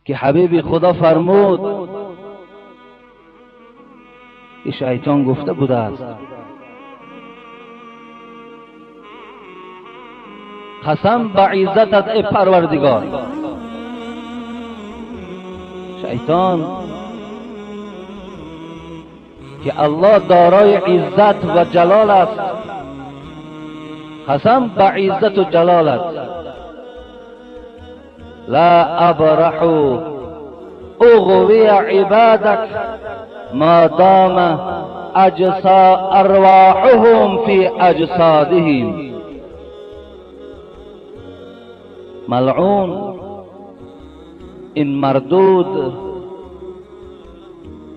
که حبیب خدا فرمود که شیطان گفته بوده است قسم به عزتت ای پروردگار. شیطان که الله دارای عزت و جلال است، قسم به عزت و جلالت، لا ابرح اغوی عبادك ما دام ارواحهم في اجسادهم. ملعون، این مردود،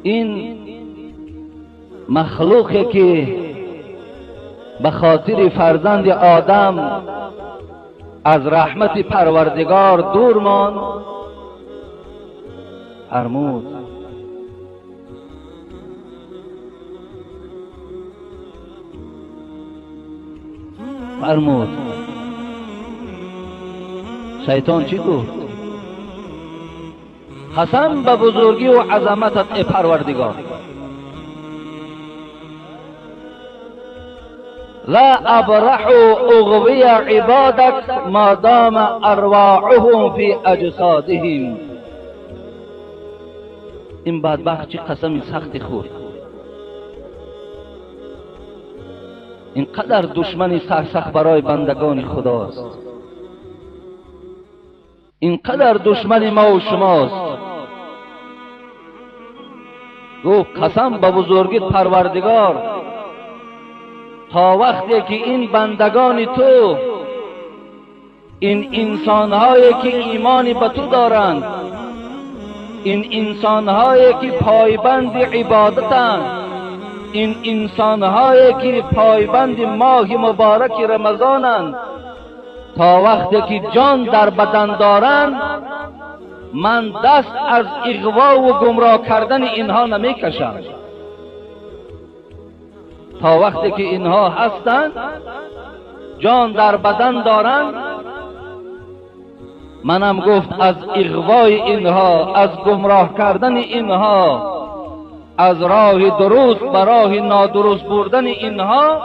این مخلوقی که به خاطر فرزند آدم از رحمت پروردگار دور ماند، فرمود شیطان چی گفت؟ قسم به بزرگی و عظمتت ای پروردگار، لا ابرح اغوی عبادك ما دام ارواحهم فی اجسادهم. این بدبخت چه قسم سختی خورد، اینقدر دشمنی سخت برای بندگان خداست، اینقدر دشمن ما و شماست. گفت قسم به بزرگیت پروردگار، تا وقتی که این بندگان تو، این انسانهایی که ایمانی به تو دارند، این انسانهایی که پایبند عبادتند، این انسانهایی که پایبند ماه مبارک رمضانند، تا وقتی که جان در بدن دارند من دست از اغوا و گمراه کردن اینها نمیکشم. تا وقتی که اینها هستند، جان در بدن دارند، منم گفت از اغوای اینها، از گمراه کردن اینها، از راه درست به راه نادرست بردن اینها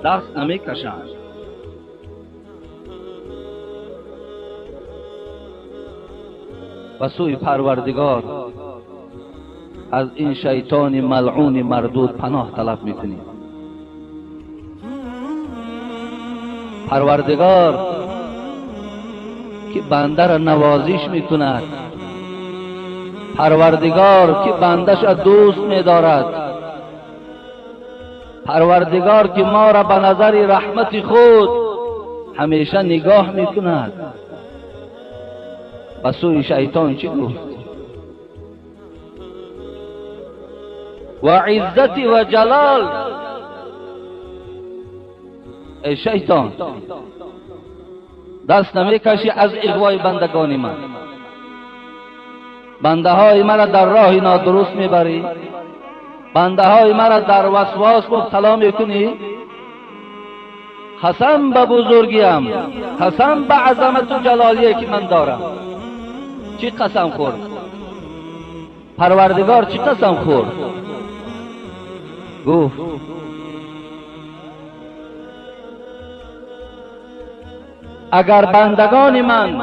دست نمیکشم. و سوی پروردگار از این شیطان ملعون مردود پناه طلب میکنیم. پروردگار که بنده را نوازش میکند، پروردگار که بندش را دوست میدارد، پروردگار که ما را به نظر رحمت خود همیشه نگاه میکند، و سوی شیطان چی گفت؟ و عزتی و جلال، ای شیطان دست نمیکشی از اغوای بندگان من، بنده های مرا در راه نادرست میبری، بنده های مرا در وسواس مبتلا میکنی. قسم به بزرگیم، قسم به عظمت و جلالی که من دارم. چی قسم خورد؟ پروردگار چی قسم خورد؟ گفت اگر بندگان من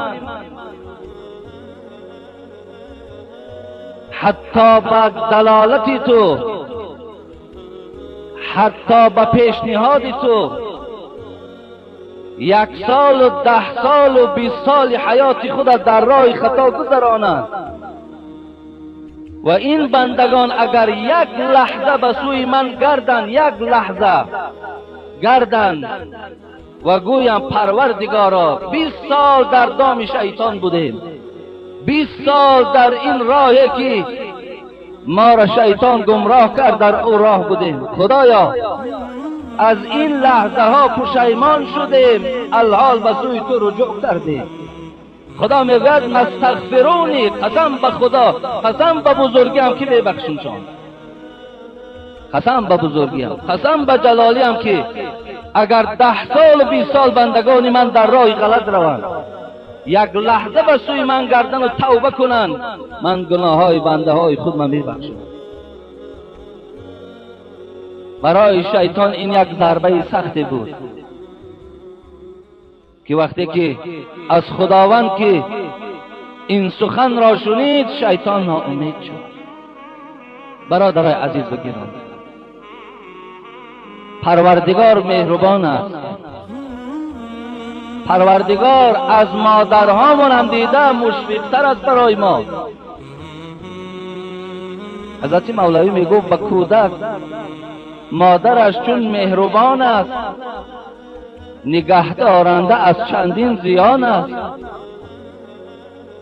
حتی با دلالتی تو، حتی با پیشنهاد تو 1 سال و 10 سال و 20 سال حیات خود در راه خطا گذرانند، و این بندگان اگر 1 لحظه به سوی من گردن، 1 لحظه گردن و گویم پروردگارا 20 سال در دام شیطان بودیم، 20 سال در این راهی که ما را شیطان گمراه کرد در او راه بودیم، خدایا از این لحظه ها پشیمان شدیم، الحال به سوی تو رجوع کردیم. خدا میگوید استغفرونی، قسم به خدا، قسم به بزرگیم که میبخشمشان، قسم به بزرگیم، قسم به جلالیم که اگر 10 سال و 20 سال بندگان من در راه غلط روند، یک لحظه به سوی من گردن و توبه کنند، من گناه های بنده های خود من میبخشم. برای شیطان این یک ضربه سختی بود که وقتی که از خداوند که این سخن را شنید، شیطان ناامید شد. برادرای عزیز و گرامی، پروردگار مهربان است. پروردگار از مادرهامون هم دیده مشفق‌تر است برای ما. حضرت مولوی میگفت به کودک مادرش چون مهربان است، نگه دارنده از چندین زیان است،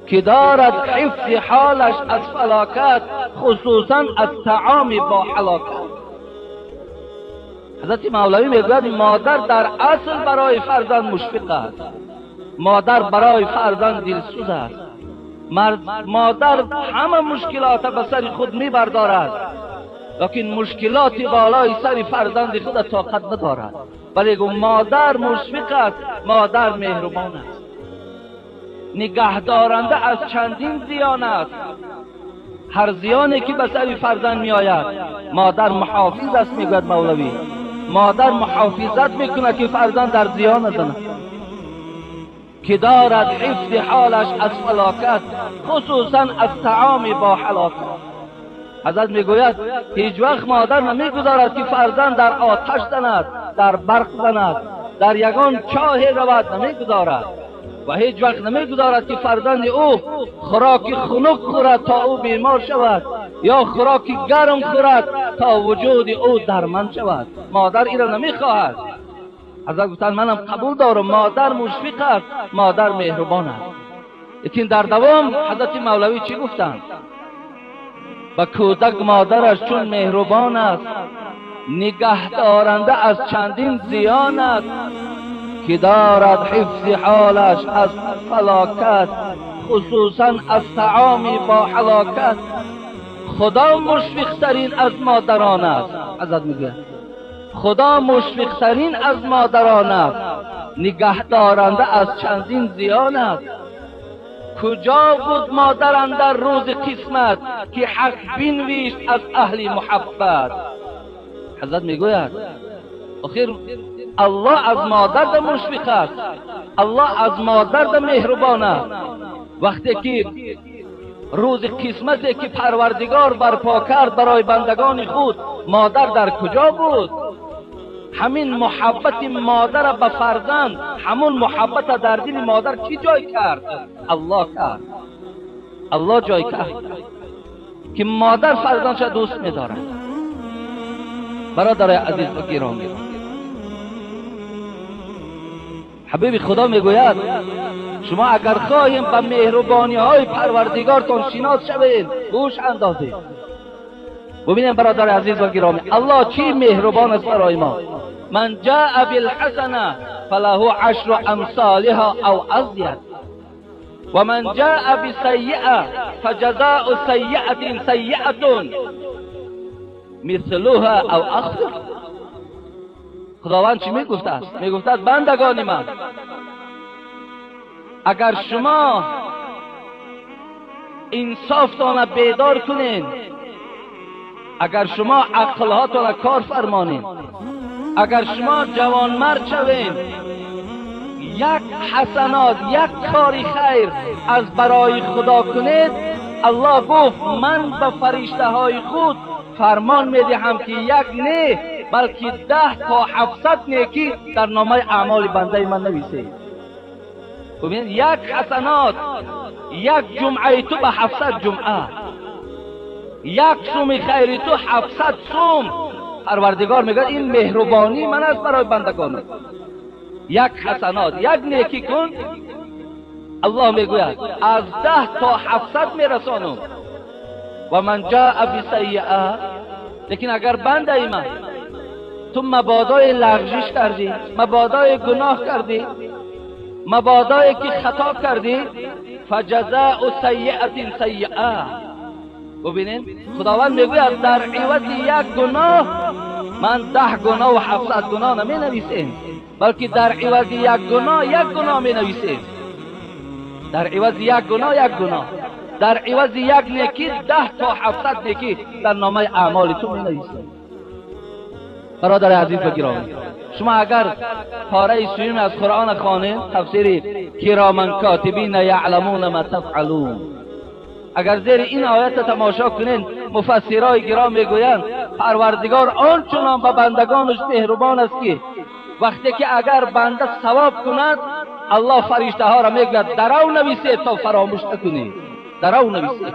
که دارد حفظ حالش از فلاکت، خصوصا از طعام با حلاکت. حضرت مولوی میگوید مادر در اصل برای فرزند مشفق است، مادر برای فرزند دلسوز است. مادر همه مشکلات به سر خود میبردارد، لیکن مشکلات بالای سر فرزند خود طاقت ندارد. ولی مادر مشفق است، مادر مهربان است، نگه دارنده از چندین زیان است. هر زیانی که به سر فرزند می آید مادر محافظ است. میگوید مولوی مادر محافظت میکنه که فرزند در زیان نزند، که دارد حفظ حالش از فلاکت، خصوصا از طعام با حلاکت. حضرت میگوید هیچ وقت مادر نمیگذارد که فرزند در آتش زند، در برق زند، در یگان چاه رود، نمیگذارد. و هیچ وقت نمیگذارد که فرزند او خوراک خنک خورد تا او بیمار شود، یا خوراک گرم خورد تا وجود او درمند شود. مادر این را نمیخواهد. حضرت گفتند منم قبول دارم مادر مشفق است، مادر مهربان است. لیکن در دوام حضرت مولوی چی گفتند؟ با کودک مادرش چون مهربان است، نگه دارنده از چندین زیان است، که دارد حفظ حالش از فلاکت، خصوصا از طعامی با حلاکت. خدا مشفق ترین از مادران است. حضرت میگه خدا مشفق ترین از مادران است، نگه دارنده از چندین زیان است. کجا بود مادران در روز قسمت، که حق بنویشت از اهل محبت. حضرت میگوید آخر الله از مادر مشفق است، الله از مادر مهربان است. وقتی که روز قسمتی که پروردگار برپا کرد برای بندگان خود، مادر در کجا بود؟ همین محبت مادر به فرزند، همون محبت در دل مادر کی جای کرد؟ الله کرد. الله جای کرد که مادر فرزندش دوست می‌دارد. برادر عزیز و گرامی، حبیب خدا میگوید شما اگر خواهیم به مهربانی های پروردگارتان شناس شوید، گوش اندازید. ببینید برادر عزیز و گرامی، الله چی مهربان است برای ما. من جاء بالحسنه فله عشر امثالها او ازید، و من جاء بسیئه فجزاء سیئه سیئه مثلها او اخطر. خداوند چی میگفت است؟ میگفت بندگان من، اگر شما انصافتان بیدار کنین، اگر شما عقلهاتان کار فرمانین، اگر شما جوانمرد شوین، یک حسنات، یک کار خیر از برای خدا کنید، الله گفت من به فرشته های خود فرمان میدهم که یک نه بلکه 10 تا 700 نیکی در نامه اعمال بنده من نویسید. ببینید یک حسنات، یک جمعه تو به 700 جمعه، یک صوم خیری تو 700 صوم. پروردگار میگه این مهربانی من است برای بندگان. یک حسنات، یک نیکی کن، الله میگوید از 10 تا 700 میرسانم. و من جاء بسیئه، لیکن اگر بنده من تو مبادای لغزش کردی، مبادای گناه کردی، مبادای که خطا کردی، فجزاء سیئه سیئه. ببینید خداوند میگوید در عوض یک گناه من 10 گناه و 700 گناه نمی نویسیم، بلکه در عوض یک گناه می نویسیم. در عوض یک گناه یک گناه، در عوض یک نیکی 10 تا 700 نیکی در نامه اعمال تو می نویسه. برادر عزیز و گرامی، شما اگر پاره سوم از قرآن خوانید، تفسیر کراما کاتبین یعلمون ما تفعلون، اگر زیر این آیت تماشا کنین، مفسرای گرام میگویند پروردگار آنچنان به بندگانش مهربان است که وقتی که اگر بنده ثواب کند، الله فرشته ها را میگوید درو نویسید تا فراموش نکنید، درو نویسید.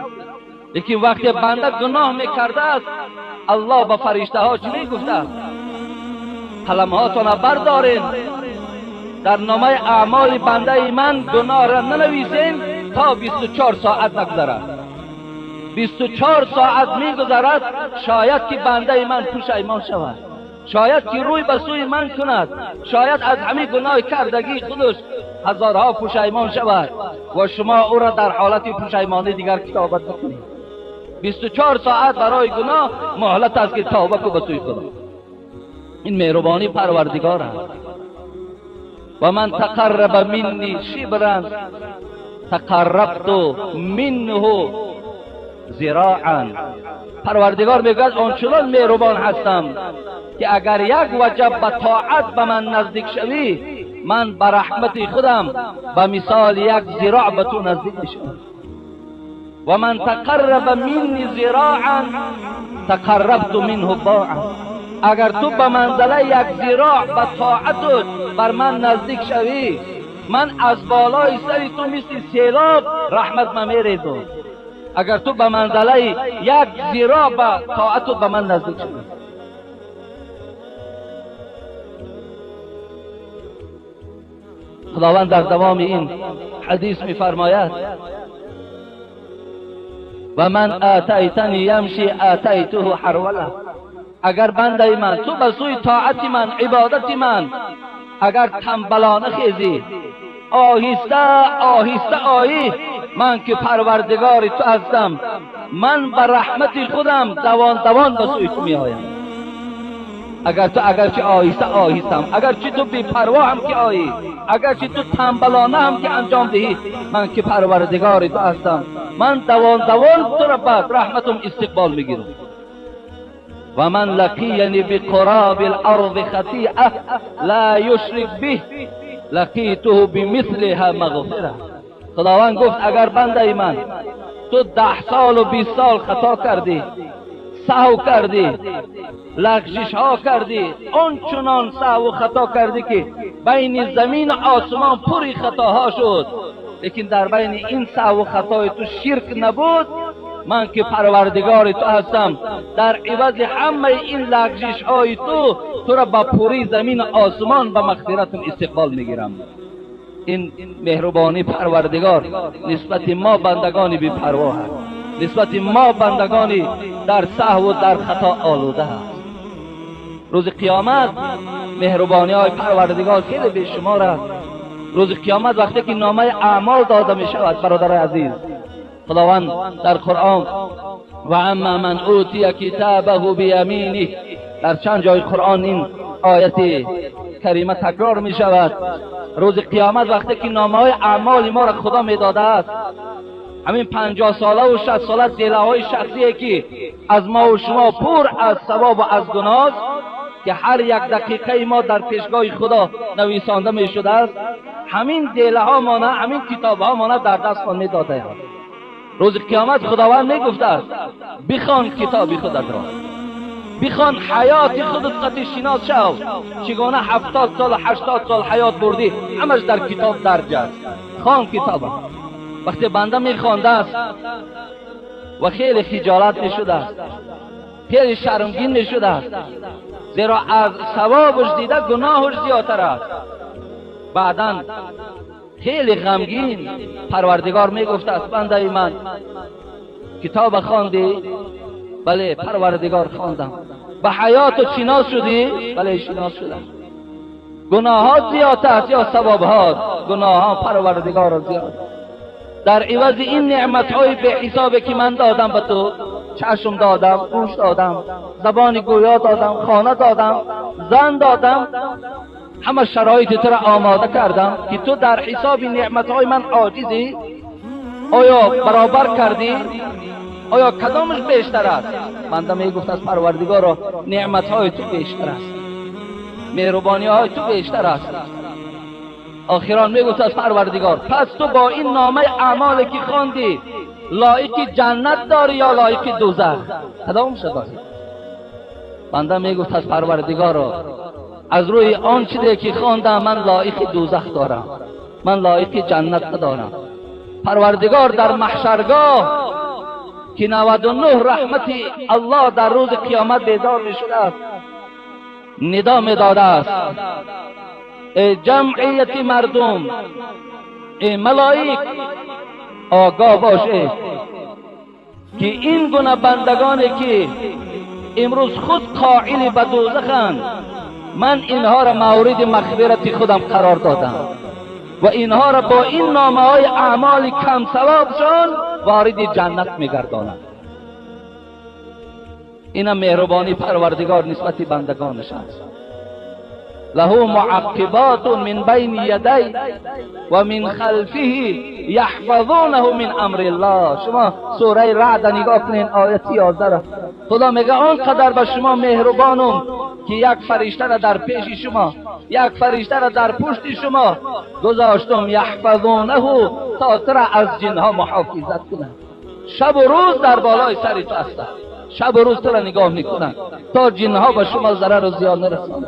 لیکن وقتی بنده گناه میکرده است، الله به فرشته ها چی میگفته است؟ قلم هاتون بردارین، در نامه اعمال بنده من گناه را ننویسین تا 24 ساعت نگذرد. 24 ساعت میگذرد، شاید که بنده من پشیمان شود، شاید که روی به سوی من کند، شاید از همه گناه کردگی خودش هزارها پشیمان شود و شما او را در حالت پشیمانی دیگر کتابت بکنید. 24 ساعت برای گناه مهلت است که توبه کو به سوی خدا. این مهربانی پروردگار است. و من تقرب منی شبرا تقربت منه ذراعا. پروردگار میگوید آنچنان مهربان هستم که اگر یک وجب به طاعت به من نزدیک شوی، من به رحمت خودم به مثال یک ذراع به تو نزدیک میشم. و من تقرب منی ذراعا تقربت منه باعا. اگر تو به منزله یک ذراع به طاعتت بر من نزدیک شوی، من از بالای سری تو مثل سیلاب رحمت من میریزم. اگر تو به منزله یک ذراع به طاعتت به من نزدیک شوی. خداوند در دوام این حدیث میفرماید و من آتیتنی یمشی آتیته حروله. اگر بنده من تو به سوی طاعت من، عبادت من اگر تنبلانه خیزی، آهسته آهسته آیی، من که پروردگار تو هستم، من به رحمت خودم دوان دوان به سوی تو می آیم. اگرچه آهسته آهستم، اگرچه تو بی پروا هم که آیی، اگرچه تو تنبلانه هم که انجام دهی، من که پروردگار تو هستم، من دوان دوان تو را بعد رحمتم استقبال میگیرم. و من لقینی بقراب الارض خطیئه لا یشرک به لقیته بمثلها مغفره. خداوند گفت اگر بنده من تو 10 سال و 20 سال خطا کردی، سهو کردی، لغزش ها کردی، آنچنان سهو و خطا کردی که بین زمین و آسمان پری خطاها شد، لیکن در بین این سهو و خطای تو شرک نبود، من که پروردگار تو هستم، در عوض همه این لغزش های تو را با پوری زمین و آسمان به مغفرتم استقبال میگیرم. این مهربانی پروردگار نسبت ما بندگانی بی پروا است، نسبت ما بندگانی در سهو و در خطا آلوده است. روز قیامت مهربانی های پروردگار خیلی بیشمار است. روز قیامت وقتی که نامه اعمال داده می شود، برادر عزیز، خداوند در قرآن و اما من اوتی کتابه بیمینه، در چند جای قرآن این آیت کریمه تکرار می شود. روز قیامت وقتی که نامه های اعمال ما را خدا می داده است، همین 50 ساله و 60 ساله دله های شخصی که از ما و شما پر از ثواب و از گناه که هر یک دقیقه ما در پیشگاه خدا نویسانده می شده است، همین دله ها مانه، همین کتاب ها مانه در دست می داده است. روز قیامت خداوند می گفته است بخوان کتاب خودت را، بخوان حیات خودت قطع شناس شو، چگونه 70 سال و 80 سال حیات بردی، همش در کتاب درج است. خوان کتاب. وقتی بنده می خوانده است و خیلی خجالت می شده است، خیلی شرمگین می شده است، زیرا از ثوابش دیده گناهش زیادتر است. بعداً خیلی غمگین پروردگار می گفته است بنده من کتاب خواندی؟ بله پروردگار خواندم. به حیات و شناس شدی؟ بله شناس شدم. گناهات زیاد است یا ثوابات؟ گناهات پروردگار زیاد. در عوض این نعمت‌های به حسابی که من دادم به تو، چشم دادم، گوش دادم، زبان گویا دادم، خانه دادم، زن دادم، همه شرایط تو را آماده کردم که تو در حساب نعمت‌های من عاجزی، آیا برابر کردی؟ آیا کدامش بیشتر است؟ بنده میگفت از پروردگار نعمتهای تو بیشتر است، مهربانی های تو بیشتر است. آخران میگفت از پروردگار پس تو با این نامه اعمالی که خواندی لایق جنت داری یا لایق دوزخ؟ کدامش داری؟ بنده میگفت از پروردگار از روی آن چیزی که خواندم من لایق دوزخ دارم، من لایق جنت ندارم. پروردگار در محشرگاه که 99 رحمت الله در روز قیامت بیدار میشده است ندا میداده است ای جمعیت مردم، ای ملائک آگاه باشید که این گونه بندگانی که امروز خود قائل به دوزخند من اینها را مورد مغفرت خودم قرار دادم و اینها را با این نامه های اعمال کم ثوابشان وارد جنت میگردانم. این مهربانی پروردگار نسبت بندگانش است. له معقبات من بین یدی و من خلفه یحفظونه من امر الله. شما سوره رعد نگاه کنین آیه 11. خدا میگه آنقدر به شما مهربانم که یک فرشته را در پیش شما، یک فرشته را در پشت شما گذاشتم یحفظونه تا تو را از جنها محافظت کنند. شب و روز در بالای سر تو هستند، شب و روز تو را نگاه میکنند تا جنها به شما ضرر و زیان نرسانند.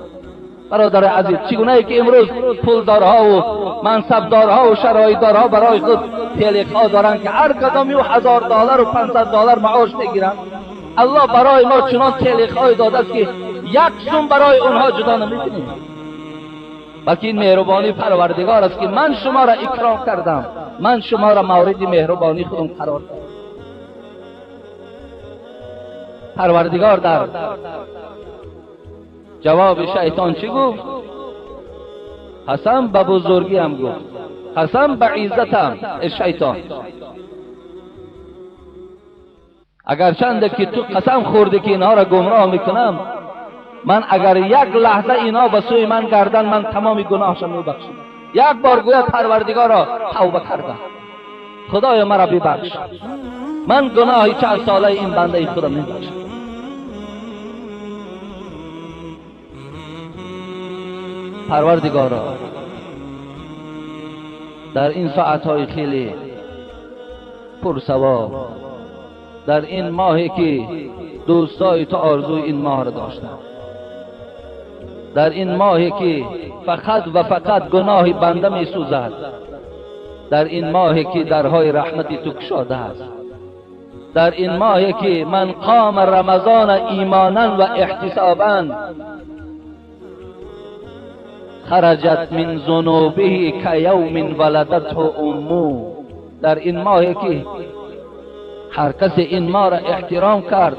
برادر عزیز، چگونه ای که امروز پولدارها و منصبدارها و شرایطدارها برای خود تلخ‌ها دارند که هر کدام $1000 و $500 معاش میگیرند، الله برای ما چنان تلخ‌های داده است که یک سوم برای اونها جدا نمی‌کنیم. بلکه این مهربانی پروردگار است که من شما را اکرام کردم، من شما را مورد مهربانی خودم قرار دادم. پروردگار در جواب شیطان چی گفت؟ قسم به بزرگی هم گفت، قسم به عزتم. شیطان اگر چند که تو قسم خورده که اینها را گمراه میکنم، من اگر یک لحظه اینا به سوی من گردن من تمام گناهشم میبخشم. یک بار گوید پروردگارا توبه کردم، خدایا مرا ببخش، من گناه 4 ساله این بنده خودم میبخشم. پروردگارا در این ساعتهای خیلی پرثواب، در این ماهی که دوستای تو آرزوی این ماه را داشتند، در این ماهی که فقط و فقط گناه بنده می سوزد، در این ماهی که درهای رحمت تو گشاده است، در این ماهی که من قام رمضان ایمانا و احتسابا خرجت من ذنوبه کیوم ولدته امه، در این ماهی که هر کس این ماه را احترام کرد،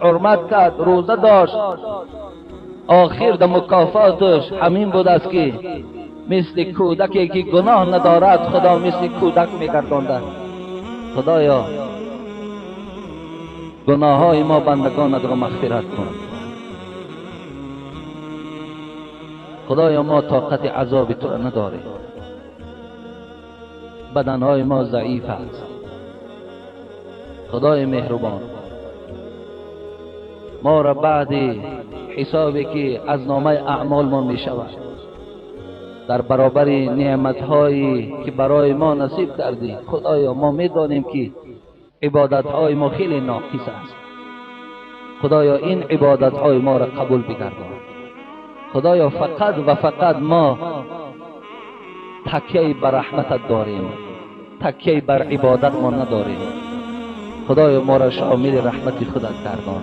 حرمت کرد، روزه داشت، آخر در مکافاتش همین بود است که مثل کودکی که گناه ندارد خدا مثل کودک میگرداند. خدایا گناه های ما بندگانت را مغفرت کن. خدایا ما طاقت عذاب تو را نداریم، بدنهای ما ضعیف است. خدای مهربان ما را بعد حسابی که از نامه اعمال ما می شود در برابر نعمتهایی که برای ما نصیب کردی، خدایا ما می دانیم که عبادتهای ما خیلی ناقص است. خدایا این عبادتهای ما را قبول بگردان. خدایا فقط و فقط ما تکیه بر رحمتت داریم، تکیه بر عبادت ما نداریم. خدایا ما را شامل رحمت خودت گردان.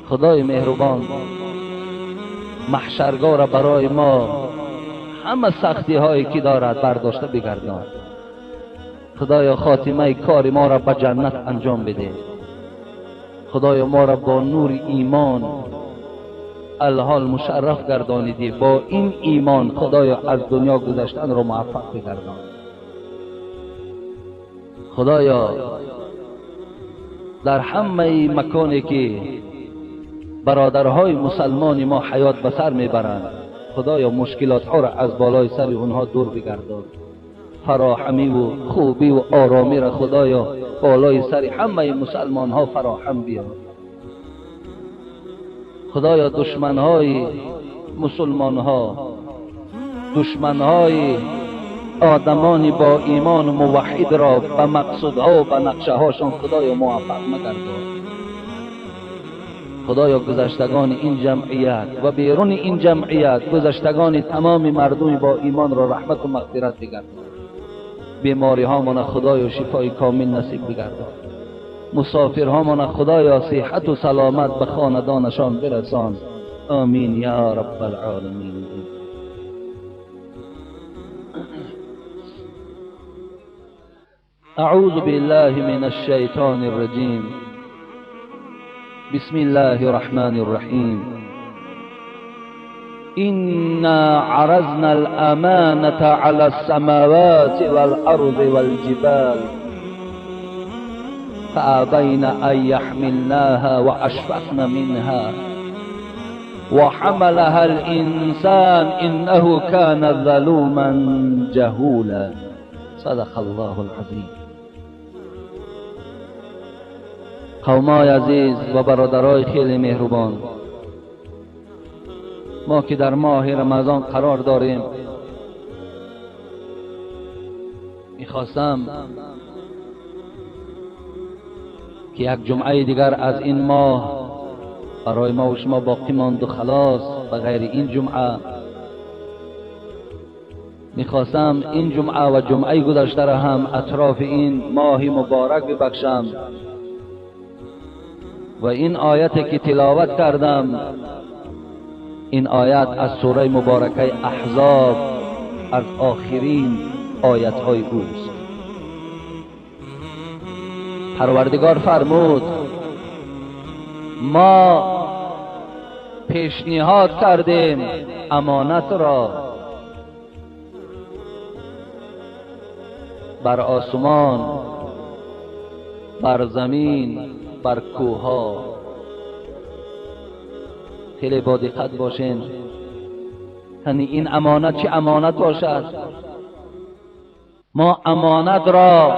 خدای مهربان محشرگاه را برای ما همه سختی هایی که دارد برداشته بگردان. خدایا خاتمه کار ما را به جنت انجام بده. خدایا ما را با نور ایمان الحال مشرف گردانیدی. با این ایمان خدایا از دنیا گذشتن را موفق بگردان. خدایا در همه مکانی که برادرهای مسلمان ما حیات به سر میبرند، خدایا مشکلات ها را از بالای سر اونها دور بگردان. فراهمی و خوبی و آرامی را خدایا بالای سر همه مسلمان ها فراهم بیار. خدایا دشمنهای مسلمان ها، دشمنهای آدمانی با ایمان موحد را به مقصودها و به نقشه هاشون خدایا موفق مگردان. خدایا گذشتگان این جمعیت و بیرون این جمعیت، گذشتگان تمام مردم با ایمان را رحمت و مغفرت بگردان. بیماری هامان خدایا شفای کامل نصیب بگردان. مسافر هامان خدایا صحت و سلامت به خاندانشان برسان. آمین یا رب العالمین. اعوذ بالله من الشیطان الرجیم. بسم الله الرحمن الرحیم. إنا عرضنا الأمانة على السماوات والأرض والجبال فأبين أن يحملناها وأشفقن منها وحملها الإنسان إنه كان ظلوما جهولا. صدق الله العظيم. قومای عزیز و برادرای خیلی مهربان، ما که در ماه رمضان قرار داریم، میخواستم که یک جمعه دیگر از این ماه برای ما و شما باقی ماند و خلاص. و غیر این جمعه میخواستم این جمعه و جمعه گذشته را هم اطراف این ماه مبارک ببخشم و این آیت که تلاوت کردم، این آیت از سوره مبارکه احزاب از آخرین آیت های اوست. پروردگار فرمود ما پیشنهاد کردیم امانت را بر آسمان، بر زمین، بر کوها. خیلی با دقت باشین، یعنی این امانت چه امانت باشد؟ ما امانت را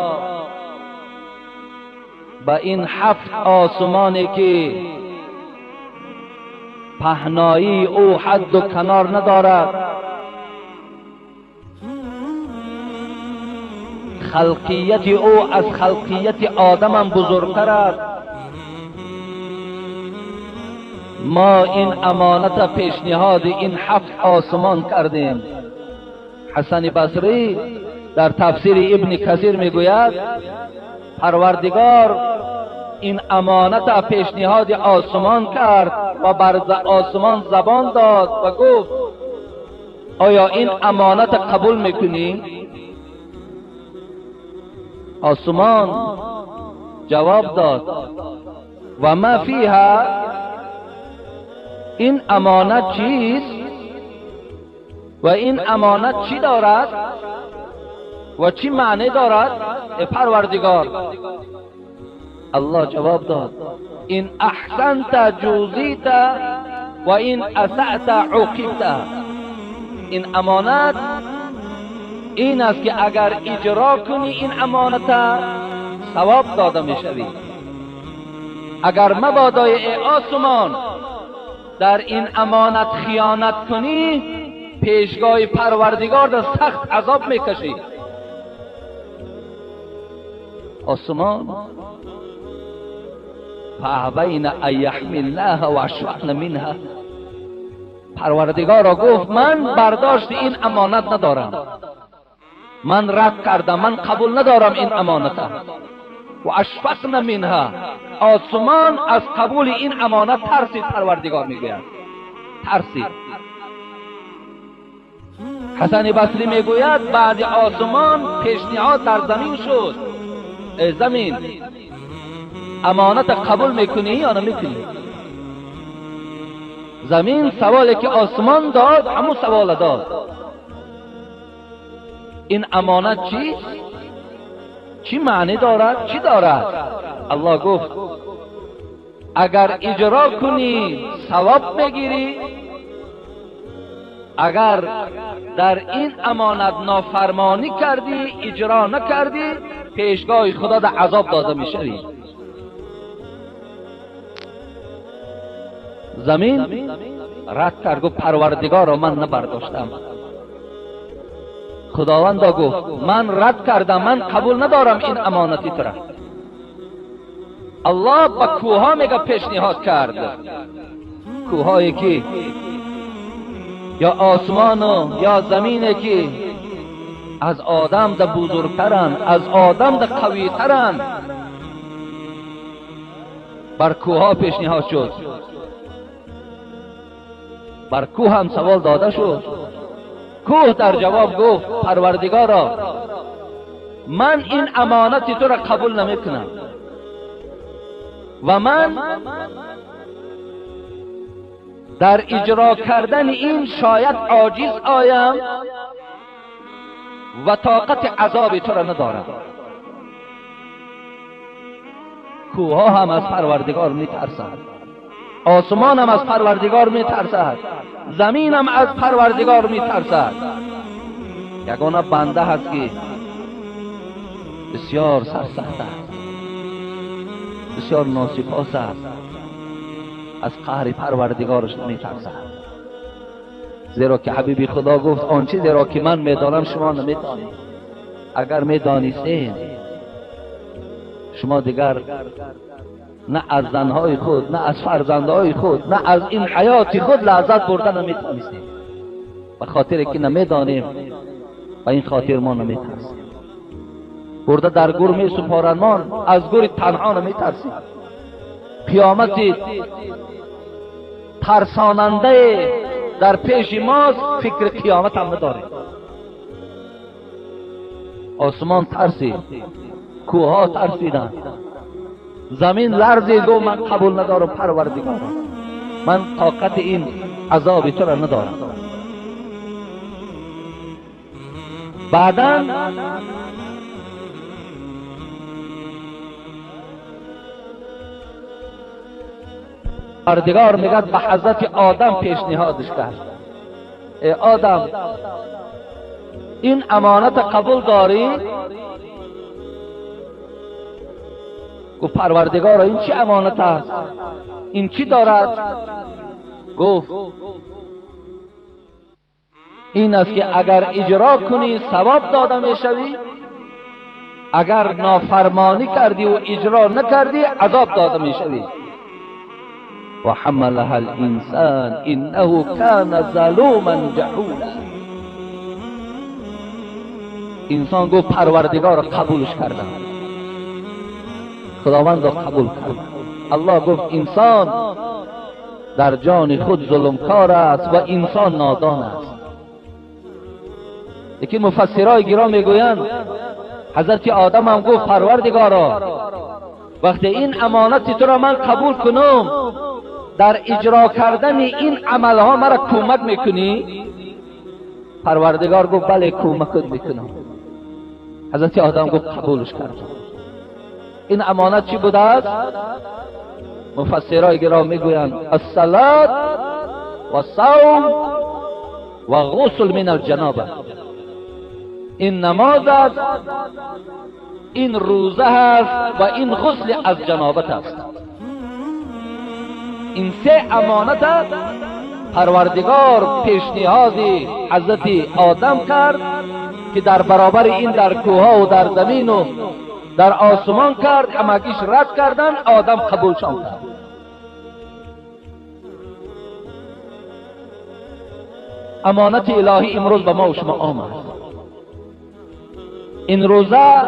به این 7 آسمانی که پهنایی او حد و کنار ندارد، خلقیت او از خلقیت آدم هم بزرگتر است، ما این امانت پیشنهاد این 7 آسمان کردیم. حسن بصری در تفسیر ابن کثیر میگوید پروردگار این امانت پیشنهاد آسمان کرد و بر آسمان زبان داد و گفت آیا این امانت قبول میکنی؟ آسمان جواب داد و ما فیها، این امانت چیست و این امانت چی دارد و چی معنی دارد؟ پروردگار الله جواب داد این احسنت جوزیت و این اسأت عوقبت. این امانت این است که اگر اجرا کنی این امانت ثواب داده میشوی، اگر مبادا ای آسمان در این امانت خیانت کنی پیشگاه پروردگار در سخت عذاب میکشی. آسمان فابین ان یحملنها و اشفقن منها، پروردگار را گفت من برداشت این امانت ندارم، من رد کردم، من قبول ندارم این امانت. و اشفقن منها، آسمان از قبول این امانت ترسید. پروردگار میگوید ترسید. حسن بصری میگوید بعد آسمان پیشنهاد در زمین شد، ای زمین امانت قبول میکنی یا نمیکنی؟ زمین سوالی که آسمان داد همون سوال داد، این امانت چیست؟ چی معنی دارد؟ چی دارد؟ الله گفت اگر اجرا کنی ثواب میگیری اگر در این امانت نافرمانی کردی، اجرا نکردی، پیشگاه خدا در عذاب داده میشوی. زمین رد کرد، گفت پروردگارا من نبرداشتم. خداوند گفت من رد کردم، من قبول ندارم این امانتی تو را. الله با کوها میگه پیشنهاد کرد، کوهایی که یا آسمان و یا زمینی که از آدم ده بزرگترن، از آدم ده قویترن، بر کوها پیشنهاد شد. بر کوه هم سوال داده شد. کوه در جواب گفت پروردگارا من این امانتی تو را قبول نمیکنم و من در اجرا کردن این شاید عاجز آیم و طاقت عذاب تو را ندارم. کوه هم از پروردگار میترسد، آسمان هم از پروردگار میترسد، زمین هم از پروردگار میترسد. یگانه بنده هست که بسیار سرسخت است، بسیار ناسپاس است، از قهر پروردگارش نمیترسد. زیرا که حبیب خدا گفت آن چیزی را که من میدانم شما نمیدانید. اگر میدانستید شما دیگر نه از زنهای خود، نه از فرزندهای خود، نه از این حیات خود لذت بردن نمیتونستیم. به خاطر که نمیدانیم و این خاطر ما نمیترسیم. برده در گور می سپارنمان، از گور تنها نمیترسیم. قیامت ترساننده در پیش ماست، فکر قیامت هم نداریم. آسمان ترسید، کوها ترسیدن، زمین لرزید و من قبول ندارم پروردگار، من طاقت این عذاب تو را ندارم. بعداً پروردگار میگه به حضرت آدم پیشنهادش کرد، ای آدم این امانت قبول داری؟ گفت پروردگار این چی امانت است؟ این چی دارد؟ گفت این است که اگر اجرا کنی ثواب داده میشوی، اگر نافرمانی کردی و اجرا نکردی عذاب داده میشوی. و حملها الانسان انه کان ظلوما جهولا. انسان گفت پروردگار قبولش کردم، خداوند را قبول کرد. الله گفت انسان در جان خود ظلمکار است و انسان نادان است. یکی مفسرای گرام میگویند حضرت آدم هم گفت پروردگارا وقتی این امانت تو را من قبول کنم، در اجرا کردن این عملها مرا کمک میکنی؟ پروردگار گفت بله کمکت میکنم. حضرت آدم گفت قبولش کردم. این امانت چی بوده است؟ مفسرای گرام میگویند الصلاة و صوم و غسل من الجنابه. این نماز است، این روزه است و این غسل از جنابت است. این سه امانت است. پروردگار پیشنهاد حضرت آدم کرد که در برابر این در کوها و در زمین و در آسمان کرد، همگیش رد کردن، آدم قبولشان کرد. امانت الهی امروز به ما و شما آمد. این روزه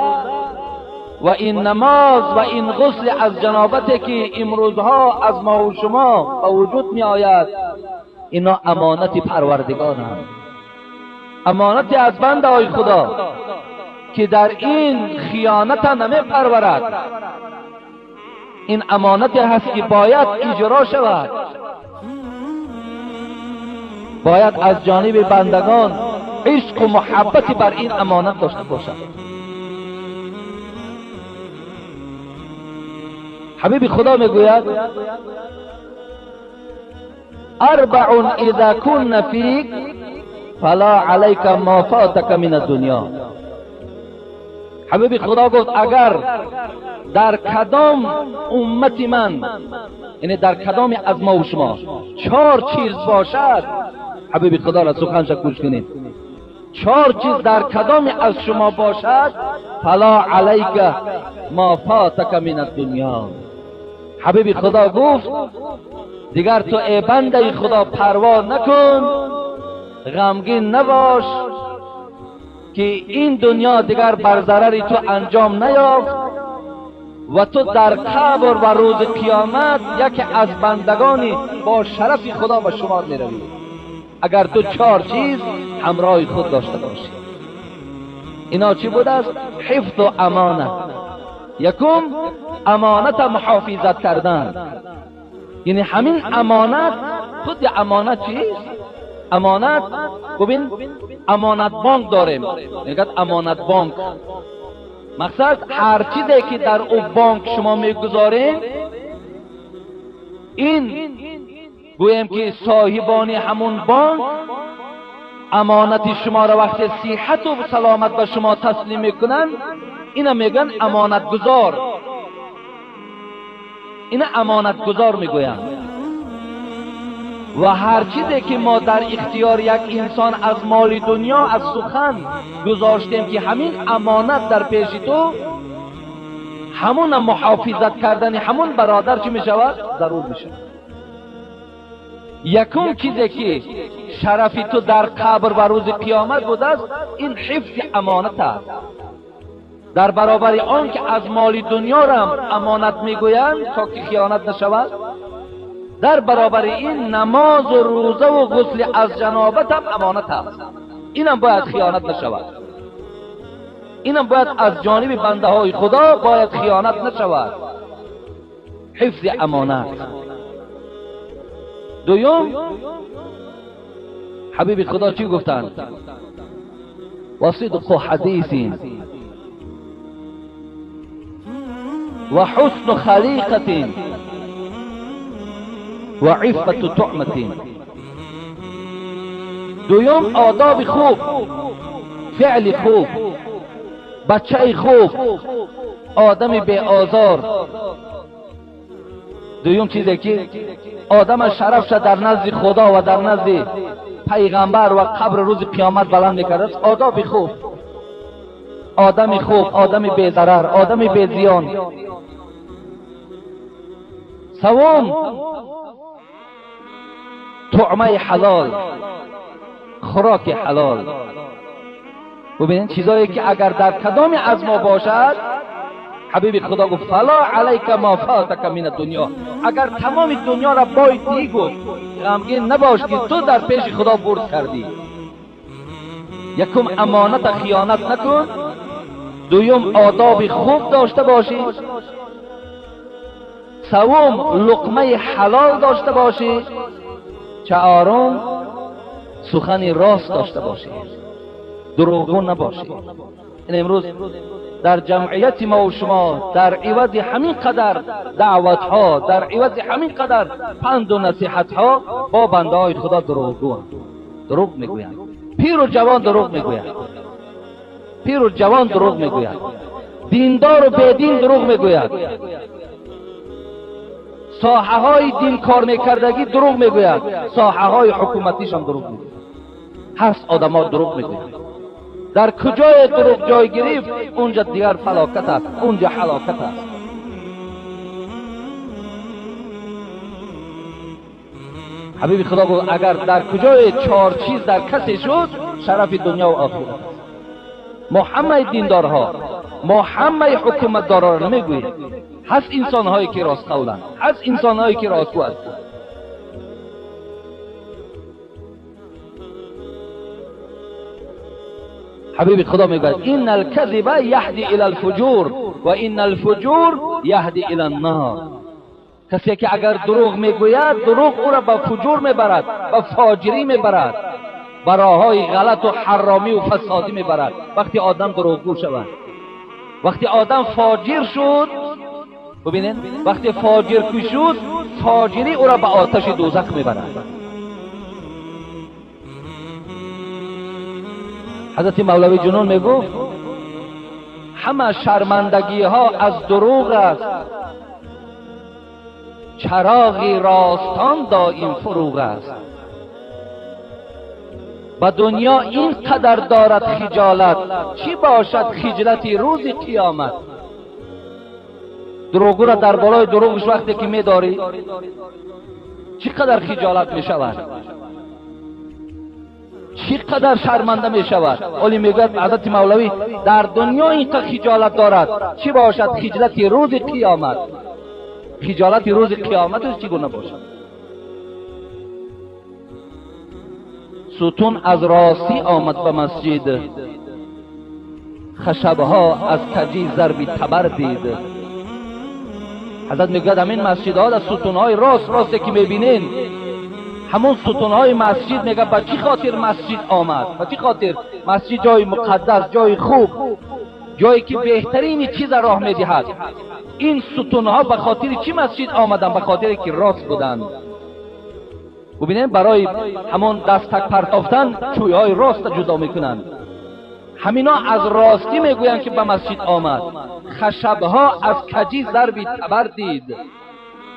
و این نماز و این غسل از جنابتی که امروزها از ما و شما به وجود می آید، اینا امانت پروردگارند، امانت از بنده های خدا که در این خیانت نمی پرورد. این امانت هست که باید اجرا شود، باید از جانب بندگان عشق و محبت بر این امانت داشته باشد. حبیب خدا میگوید اربع اذا کن فیک فلا علیک ما فاتک من الدنیا. حبیب خدا گفت اگر در کدام امت من، یعنی در کدام از ما و شما 4 چیز باشد، حبیب خدا را سخنش گوش کنید، 4 چیز در کدام از شما باشد، فلا علیک ما فاتک من الدنیا. حبیب خدا گفت دیگر تو ای بنده خدا پروا نکن، غمگین نباش که این دنیا دیگر بر ضرری تو انجام نیافت و تو در قبر و روز قیامت یکی از بندگانی با شرف خدا به شمار می روی اگر تو 4 چیز همراه خود داشته باشی. اینا چی بود است؟ حفظ و امانت. یکم امانت محافظت کردن، یعنی همین امانت، خود امانت چیست؟ امانت ببین امانت بانک داریم، میگه امانت بانک، مقصد هر چیزی که در او بانک شما میگذارین، این گویم که صاحبان همون بانک امانت شما را وقتی صحت و سلامت به شما تسلیم میکنن، اینا میگن امانت گذار. اینا امانت گذار میگویند. و هر چیزی که ما در اختیار یک انسان از مال دنیا، از سخن گذاشتیم که همین امانت در پیش تو، همون محافظت کردن همون برادر چی میشود؟ ضرور میشه. یکم چیزی که شرف تو در قبر و روز قیامت بود است، این حفظ امانت است. در برابر آن که از مال دنیا را امانت میگویند تا که خیانت نشود، در برابر این نماز و روزه و غسل از جنابت هم امانت است. اینم باید خیانت نشود. اینم باید از جانب بنده های خدا باید خیانت نشود. حفظ امانت. دوم حبیب خدا چی گفتند؟ و صدق حدیث و حسن خلیقت و عفت طعمت. دوم آداب خوب، فعل خوب، بچه خوب، آدم بی آزار. دوم چیزی که آدم شرفش در نزد خدا و در نزد پیغمبر و قبر روز قیامت بلند میکرد، آداب خوب، آدم خوب، آدم بی ضرر، آدم بی زیان. سوم طعمه حلال، خوراک حلال. ببینید چیزایی که اگر در کدام از ما باشد، حبیب خدا گفت فلا علیک ما فاتک من الدنیا. اگر تمام دنیا را بایدی گفت، غمگین نباش که تو در پیش خدا برد کردی. یکم امانت خیانت نکن. دوم آداب خوب داشته باشی. سوم لقمه حلال داشته باشی. چهارم سخن راست داشته باشی، دروغگو نباشی. این امروز در جمعیت ما و شما در عوض همین قدر دعوت ها، در عوض همین قدر پند و نصیحت ها، با بنده های خدا دروغگو هستند. دروغ میگویند. پیر و جوان دروغ میگویند. پیر و جوان دروغ میگویند. دیندار و بیدین دروغ میگویند. ساحه های دین کار میکردگی دروغ میگوید، ساحه های حکومتیش هم دروغ میگوید. هست آدم ها دروغ میگوید. در کجای دروغ جای گرفت، اونجا دیگر فلاکت است، اونجا حلاکت است. حبیب خدا گفت اگر در کجای 4 چیز در کسی شد، شرف دنیا و آخرت است. ما همه دیندارها، ما همه حکومتدارا را نمیگوییم. هست انسان هایی که راست قولند، هست انسان هایی که راستگو هستند. حبیب خدا میگه ان الكذب یهدی الی الفجور و ان الفجور یهدی الی النار. کسی که اگر دروغ میگوید، دروغ او را به فجور میبرد، به فاجری میبرد، به راههای غلط و حرامی و فسادی میبرد. وقتی آدم دروغگو شود، وقتی آدم فاجر شد، ببینید وقتی فاجر شد، فاجری او را به آتش دوزخ میبرد. حضرت مولوی جنون میگفت همه شرمندگی ها از دروغ است، چراغی راستان دائم فروغ است. و دنیا این قدر دارد خجالت، چی باشد خجلتی روز قیامت. دروغو را در بالای دروغش وقتی که میداری چی قدر خجالت می شود، چی قدر شرمنده می شود. ولی میگوید حضرت مولوی در دنیا این قدر خجالت دارد، چی باشد خجلتی روز قیامت. خجالت روز قیامت چگونه باشد؟ ستون از راستی آمد به مسجد، خشبها از کجی ضربی تبر دید. حضرت میگوید همین مسجدها در ستونهای راستی که میبینین، همون ستونهای مسجد میگه به چی خاطر مسجد آمد؟ به چی خاطر؟ مسجد جای مقدس، جای خوب، جایی که بهترین چیز راه میدهد. این ستونها به خاطر چی مسجد آمدن؟ به خاطر که راست بودند. ببینید برای همون دستک پرتافتن چویهای راست جدا میکنند. همینا از راستی میگویند که به مسجد آمد. خشبها از کجی ضربی تبر دید.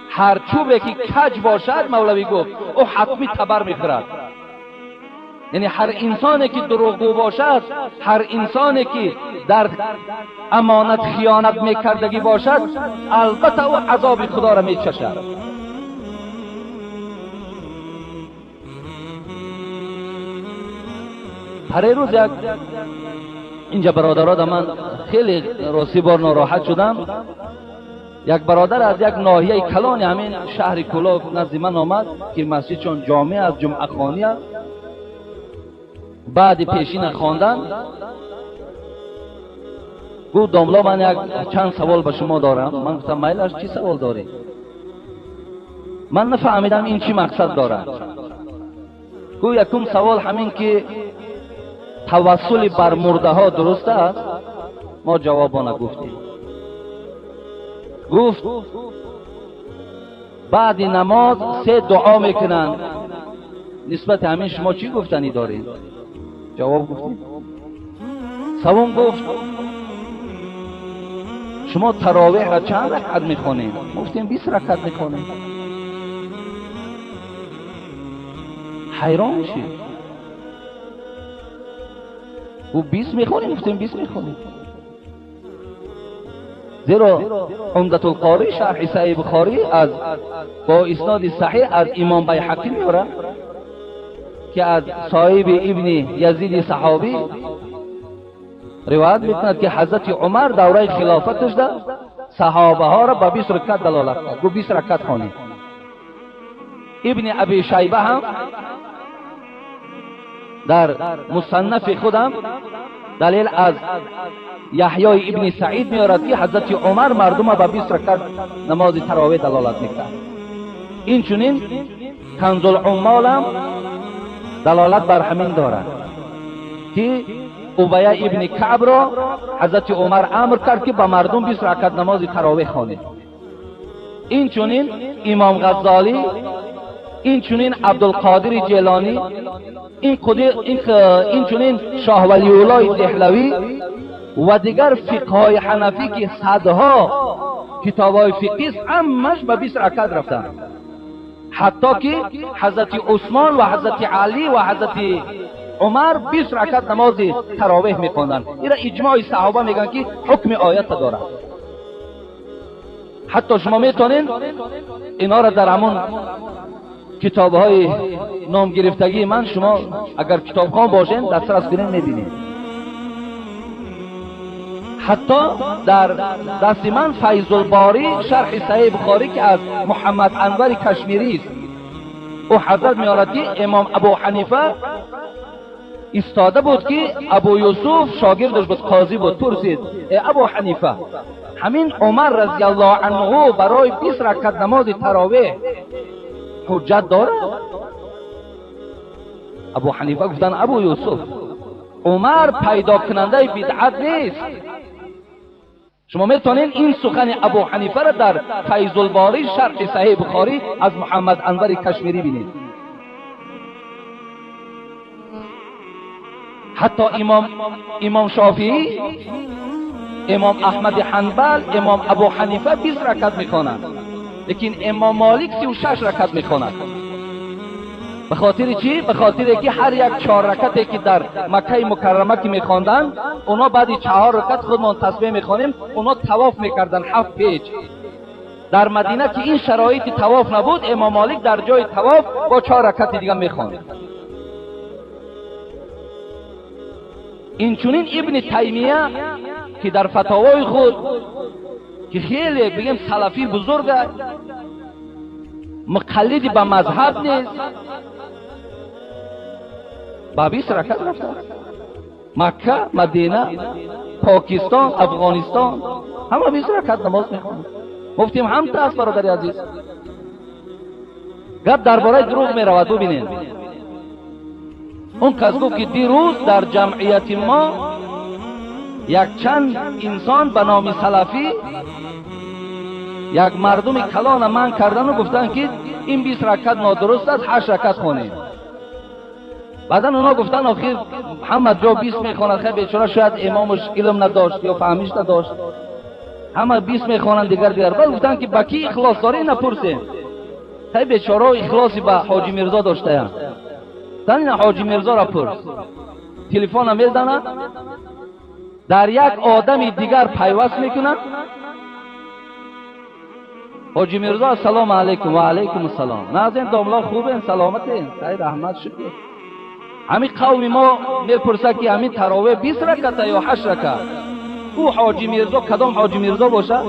هر چوبی که کج باشد مولوی گفت او حتمی تبر میخورد. یعنی هر انسانی که دروغگو باشد، هر انسانی که در امانت خیانت میکردگی باشد، البته او عذاب خدا را میچشد. هر روز اینجا برادران من خیلی راستی بار ناراحت شدم. یک برادر از یک ناحیه کلان همین شهر کلوف نزد من آمد که مسجد چون جامع از جمعه خانی است. بعد پیشین خواندن گفت داملا من یک چند سوال به شما دارم. من گفتم میل چی سوال داری؟ من نفهمیدم این چی مقصد دارد. گفت یکم سوال همین که توسل بر مرده ها درست است؟ ما جواب نگفتیم. گفت بعد نماز 3 دعا میکنند. نسبت همین شما چی گفتنی دارید؟ جواب گفتیم. سوم گفت شما تراویح را چند رکعت میخونید؟ گفتیم 20 رکعت میخونیم. حیران میشید. و 20 میخونیم؟ گفتیم 20 میخونیم. زیرا عمدة القاری شرح صحیح بخاری از با اسناد صحیح از امام بیهقی میاره که از صاحب ابن یزید صحابی روایت میکند که حضرت عمر دوره خلافتش ده صحابه ها را به 20 رکعت دلالت کرد. گو 20 رکعت خوانید. ابن ابی شیبه هم در مصنف خودم دلیل از یحیی ابن سعید میارد که حضرت عمر مردم به 20 رکعت نماز تراویح دلالت میکرد. این چنین کنز العمال هم دلالت بر همین دارد که ابی ابن کعب را حضرت عمر امر کرد که به مردم 20 رکعت نماز تراویح خوانید. این چنین امام غزالی، این چنین عبدالقادر جیلانی، این چنین شاه ولی الله دهلوی و دیگر فقهای حنفی که صدها کتابای فقهی است همش به 20 رکعت رفتن. حتی که حضرت عثمان و حضرت علی و حضرت عمر 20 رکعت نماز تراویح میخوندن. این اجماع صحابه میگن که حکم آیت داره. حتی شما میتونین اینا را در همون کتابهای نام گرفتگی من، شما اگر کتابخوان باشین دسترس کنین میبینید. حتی در دست من فیض الباری شرح صحیح بخاری که از محمد انور کشمیری است، او حضرت میارد که امام ابو حنیفه استاده بود که ابو یوسف شاگردش بود، قاضی بود. پرسید ای ابو حنیفه همین عمر رضی الله عنه برای 20 رکعت نماز تراویح حجت داره؟ ابو حنیفه گفتن ابو یوسف عمر پیدا کننده بدعت نیست. شما میتونین این سخن ابو حنیفه را در فیض الباری شرح صحیح بخاری از محمد انور کشمیری بینید. حتی امام شافعی، امام احمد حنبل، امام ابو حنیفه 20 رکعت میخوانند، لیکن امام مالک 36 رکعت میخواند. به خاطر چی؟ به خاطر که هر یک 4 رکعتی که در مکه مکرمه که میخواندند، اونا بعد 4 رکعت خودمان تسبیح میخوانیم، اونا طواف میکردن 7 پیچ. در مدینه که این شرایط طواف نبود، امام مالک در جای طواف با 4 رکعت دیگه میخواند. اینچنین ابن تیمیه که در فتاوای خود که خیلی بگیم سلفی بزرگه، مقلدی به مذهب نیست، با 20 رکعت رفته. مکه، مدینه، پاکستان، افغانستان همه 20 رکعت نماز میخوانند. مفتیم هم است برادر عزیز. گپ درباره دروغ میرود. ببینید اون کس گفت که دیروز در جمعیت ما یک چند انسان به نام سلفی یک مردم کلان من کردن و گفتن که این 20 رکعت نادرست است، 8 رکعت خونید. بعدا اونا گفتن آخر همه جا 20 میخواند، خیلی بیچاره شاید امامش علم نداشت یا فهمیش نداشت، همه 20 میخوانند دیگر. بعد گفتن که با کی اخلاص داری نپرسین، خیلی بیچاره اخلاصی به حاجی میرزا داشته. این حاجی میرزا را پرس، تلفن هم میزنه، در یک آدم دیگر پیوست میکنه. حاجی میرزا السلام علیکم. و علیکم السلام. ناظرین داملا خوبین؟ سلامتین؟ خیر رحمت شکر. همین قوم ما میپرسه که همین تراویح 20 رکعت یا 8 رکعت؟ او حاجی میرزا کدام حاجی میرزا باشه؟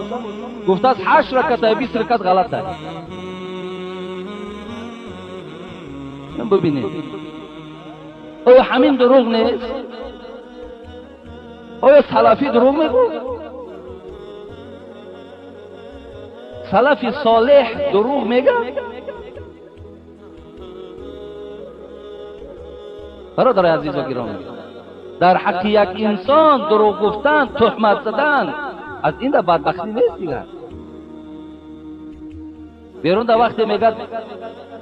گفته است 8 رکعت یا 20 رکعت غلطه. ببینید آیا همین دروغ نیست؟ آیا سلفی دروغ میگو؟ سلفی صالح دروغ میگه؟ برادر عزیز و گرامی، در حق یک انسان دروغ گفتن، تهمت زدن، از این در بدبختی نیست دیگر. بیرون در وقتی میگه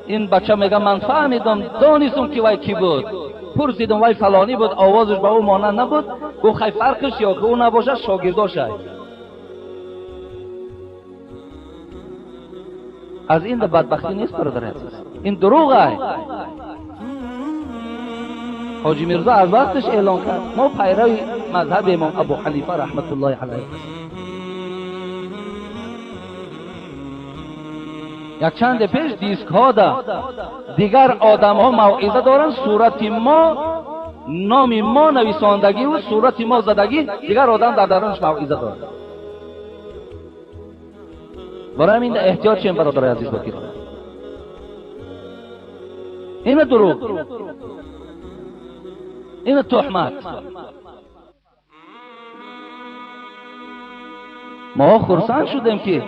این بچه میگه من فهمیدم دانستم که وای کی بود، پرسیدم وای فلانی بود، آوازش به او مانند نبود، گفت خیلی فرقش یا که او نباشه شاگرداش. از این در بدبختی نیست برادر عزیز، این دروغه. حاجی میرزا از وقتش اعلان کرد ما پیرو مذهب امام ابو حنیفه رحمت الله علیه. یک چند پیش دیسک ها ده دیگر آدم ها موعظه دارن، صورت ما، نام ما نویساندگی و صورت ما زدگی، دیگر آدم در درونش موعظه دارن. برای همین احتیاط چیم برادر عزیز بگیرم. این دروغ، این تهمت. ما خرسند شدیم که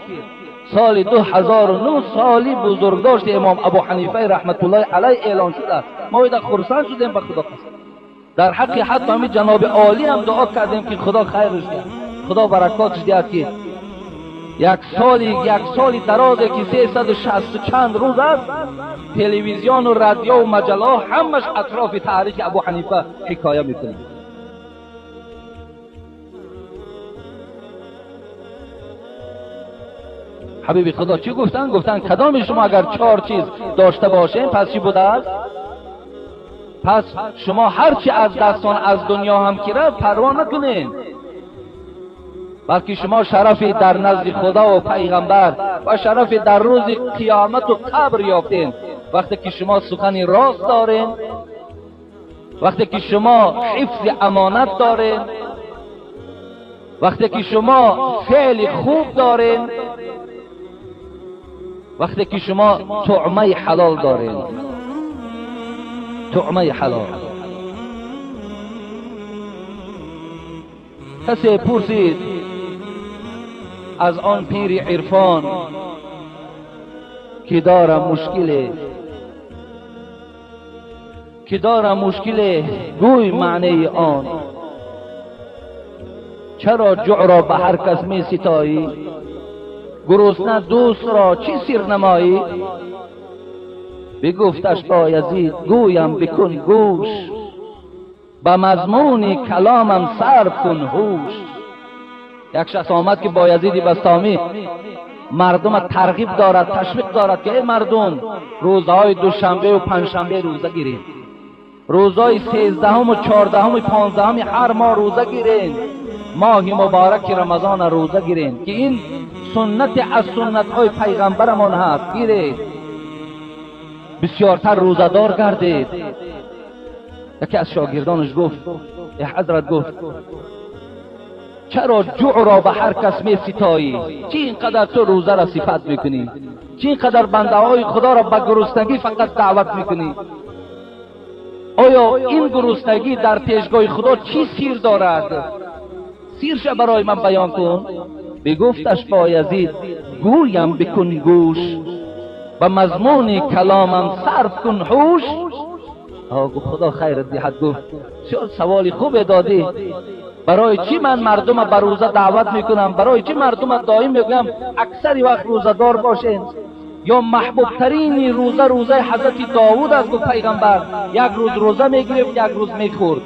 سال 2009 سالی بزرگداشت امام ابو حنیفه رحمت الله علیه اعلان شده. ما ایده خرسند شدیم به خدا قسم. در حق حتی همین جناب عالی هم دعا کردیم که خدا خیرش دهد، خدا برکاتش دهد که یک سالی درازه که 360 چند روز است تلویزیون و رادیو و مجله همش اطراف تحریک ابو حنیفه حکایه میکنه. حبیبی خدا چی گفتن؟ گفتن کدام شما اگر 4 چیز داشته باشین پس چی بوده است؟ پس شما هرچی از دستان از دنیا هم که رفت پروا نکنین، بلکه شما شرفی در نزد خدا و پیغمبر و شرفی در روز قیامت و قبر یافتین وقتی که شما سخن راست دارین، وقتی که شما حفظ امانت دارین، وقتی که شما فعل خوب دارین، وقتی که شما طعمه حلال دارین. طعمه حلال. کسی پرسید از آن پیر عرفان که دارم مشکل گوی معنی آن، چرا جوع را به هر کس می ستایی؟ گرسنه دوست را چی سیر نمایی؟ بگفتش بایزید گویم بکن گوش، به مضمون کلامم صرف کن هوش. یک شخص آمد که بایزید بستامی مردم ترغیب دارد، تشویق دارد که ای مردم روزهای دوشنبه و پنجشنبه روزه گیرید، روزهای 13 و 14 و 15 هر ماه روزه گیرید، ماه مبارک رمضان روزه گیرید که این سنت از سنت های پیغمبرمان هست. گیرید، بسیارتر روزدار گردید. یکی از شاگردانش گفت ای حضرت، گفت چرا جوع را به هر کس می ستایی؟ چی اینقدر تو روزه را صفت میکنی؟ چی اینقدر بنده های خدا را به گرسنگی فقط دعوت میکنی؟ آیا این گرسنگی در پیشگاه خدا چی سیر دارد؟ سیرش برای من بیان کن. بگفتش بایزید گویم بکن گوش، به مضمون کلامم صرف کن هوش. گفت خدا خیرت دهد. گفت بسیار سوالی خوب دادی. برای چی من مردم به روزه دعوت میکنم؟ برای چی مردم دائم میگم اکثر وقت روزه دار باشین؟ یا محبوب ترین روزه حضرت داوود است. گفت پیغمبر یک روز روزه میگرفت، یک روز میخورد،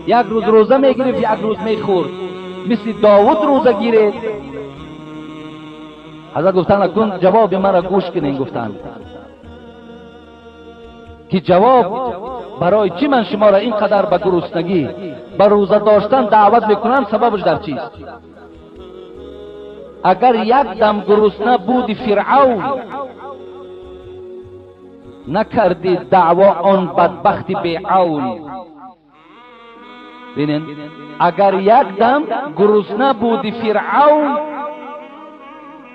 یک روز روزه میگرفت، یک روز میخورد، مثل داوود روزه گیره. حضرت گفتن کن جواب مرا گوش کنین. گفتن که جواب برای چی من شما را اینقدر به گرسنگی به روزه داشتن دعوت میکنم؟ سببش در چیست؟ اگر یک دم گرسنه بودی فرعون، نکردی دعوا آن بدبختی بیعون. ببینید، اگر یک دم گرسنه بودی فرعون،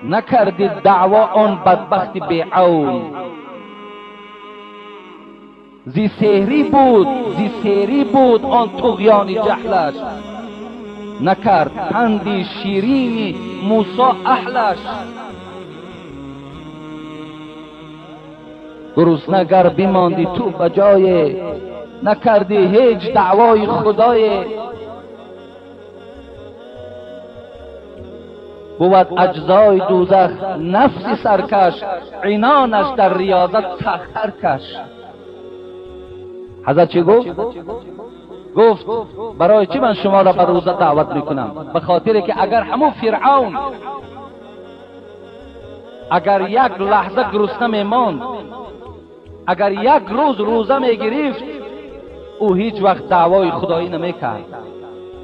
نکردی دعوا آن بدبختی بیعون. زی سهری بود آن طغیان جهلش، نکرد پندی شیرینی موسی اهلش. گرسنه گر بماندی تو بجای، نکردی هیچ دعوای خدای. بود اجزای دوزخ نفس سرکش، عنانش در ریاضت سخر کش. حضرت چی گفت؟ گفت برای چی من شما را به روزه دعوت میکنم؟ به خاطر که اگر همون فرعون اگر یک لحظه گرسنه میماند، اگر یک روز روزه میگرفت، او هیچ وقت دعوای خدایی نمیکرد،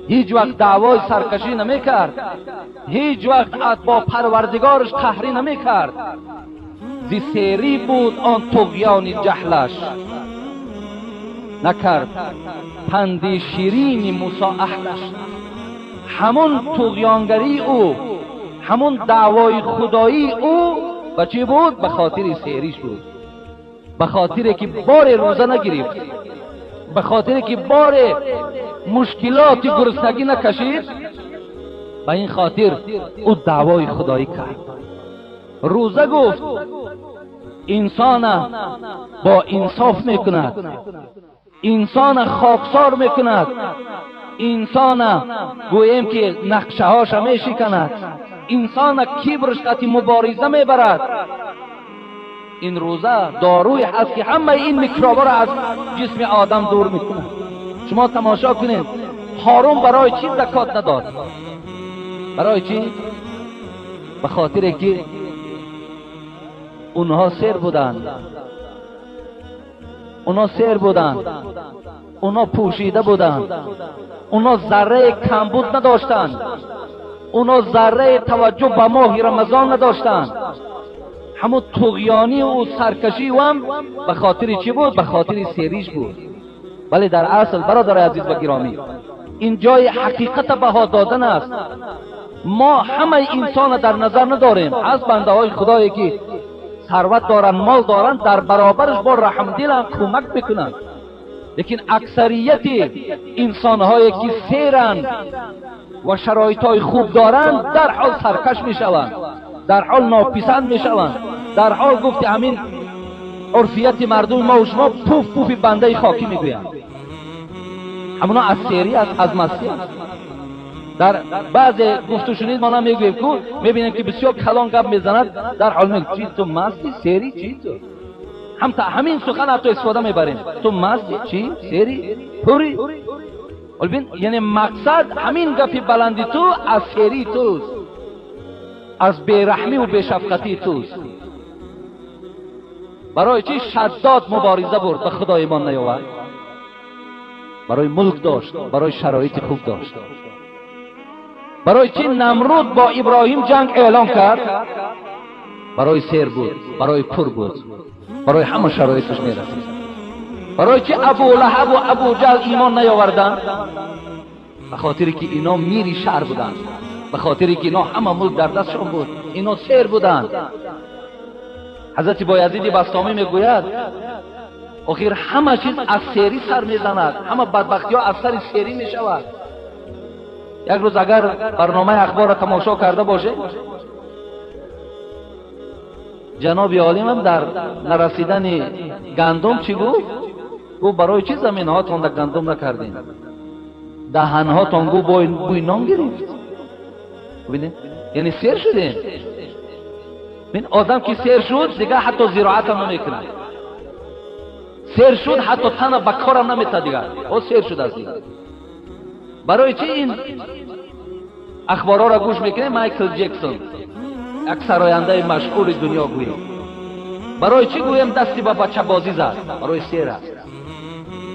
هیچ وقت دعوای سرکشی نمیکرد، هیچ وقت با پروردگارش قهری نمیکرد. زی سری بود آن طغیان جهلش، نکرد پندی شیرین موسی اهلش. همون طغیانگری او، همون دعوای خدایی او به چی بود؟ به خاطر سیریش بود، به خاطر که بار روزه نگرفت، به خاطر که بار مشکلات گرسنگی نکشید، به این خاطر او دعوای خدایی کرد. روزه گفت انسان با انصاف میکند، انسان خاکسار میکند، انسان گویم که نقشه هاش میشکند، انسان کبرش قطع مبارزه میبرد. این روزه داروی هست که همه این میکروبا را از جسم آدم دور میکنه. شما تماشا کنید، هارون برای چی زکات نداد؟ برای چی؟ به خاطر که اونها سیر بودند، اونها سیر بودند، اونها پوشیده بودند، اونها ذره کمبود نداشتند، اونها ذره توجه به ماه رمضان نداشتند. همون طغیانی و سرکشی و هم به خاطر چی بود؟ به خاطر سیریش بود. ولی در اصل برادر عزیز و گرامی، این جای حقیقت بها دادن است. ما همه انسان در نظر نداریم. از بنده های خدایی که ثروت دارن، مال دارن، در برابرش با رحم دلن کمک میکنن، لیکن اکثریت انسان هایی که سیرن و شرایط های خوب دارن در حال سرکش میشوند، در حال ناپسند میشوند، در حال گفت همین عرفیت مردم ما و شما پوف پوف بنده خاکی میگویند. همونا از سیری از مستی است. در بعض گفت شنید ما نمیگویم که میبینیم که بسیار کلان گپ میزند، در حال میگه چی تو مستی؟ سیری چی تو؟ همین سخن تو استفاده میبریم. تو مستی؟ چی؟ سیری؟ پوری؟ ببین یعنی مقصد همین گپی بلندی تو از سری توست، از بیرحمی و بیشفقتی توست. برای چی شداد مبارزه برد به خدا ایمان نیاورد؟ برای ملک داشت، برای شرایط خوب داشت. برای چی نمرود با ابراهیم جنگ اعلان کرد؟ برای سیر بود، برای پر بود، برای همه شرایطش میرسید. برای چی ابو لهب و ابو جهل ایمان نیاوردند؟ به خاطری که اینا میری شهر بودند، به خاطری که اینا همه ملک در دستشون بود، اینا سیر بودند. حضرت بایزید بستامی میگوید آخر همه چیز از سیری سر میزند، همه بدبختی ها از سر سیری میشود. یک روز اگر برنامه اخبار را تماشا کرده باشه، جناب عالم هم در نرسیدن گندم چی گفت؟ گفت برای چی زمین هاتون در گندم نکردین؟ دهن هاتون گفت بوی نان گرفت. ببینید یعنی سیر شدین. این آدم که سیر شد دیگه حتی زراعت هم نمیکنه، سیر شد حتی تن به کار هم نمیته دیگه، او سیر شد از دیگه. برای چی این اخبارها را گوش میکنه؟ مایکل جکسون یک سراینده مشهور دنیا گوییم. برای چی گویم دستی به بچه بازی زد؟ برای سیر است.